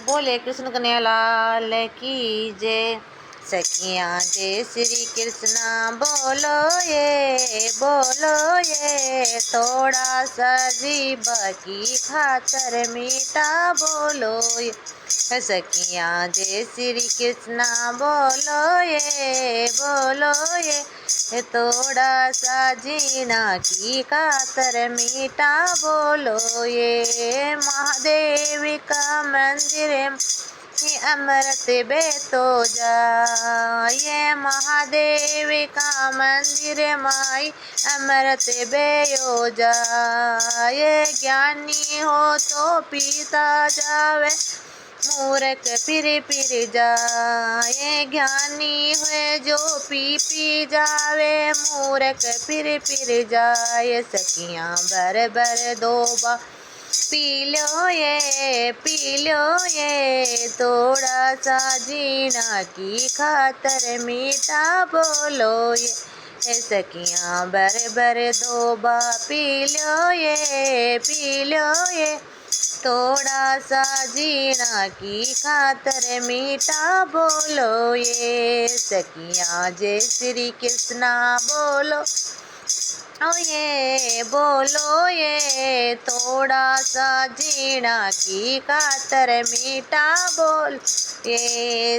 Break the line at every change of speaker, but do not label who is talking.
बोले कृष्ण कन्हैया लाल की जय। सखियाँ जय श्री कृष्णा बोलो ये थोड़ा सा जीवा की खातर मीठा बोलो ये। सखियाँ जय श्री कृष्णा बोलो ये थोड़ा सा जीना की खातर मीठा बोलो ये। महादेव का मंदिर ये अमृत बेतो जा। ये महादेव का मंदिर माई अमृत बेयो जा। ये ज्ञानी हो तो पीता जावे मूर्ख फिर जाए। ज्ञानी हुए जो पी जावे मूर्ख फिर जाए। सखियाँ बर दोबा पी लो ये थोड़ा सा जीना की खातर मीठा बोलो ये। सखियाँ बर दोबा पी लो ये थोड़ा सा जीना की खातर मीठा बोलो ये। सखियाँ जय श्री कृष्णा बोलो ये थोड़ा सा जीना की खातर मीठा बोल ये।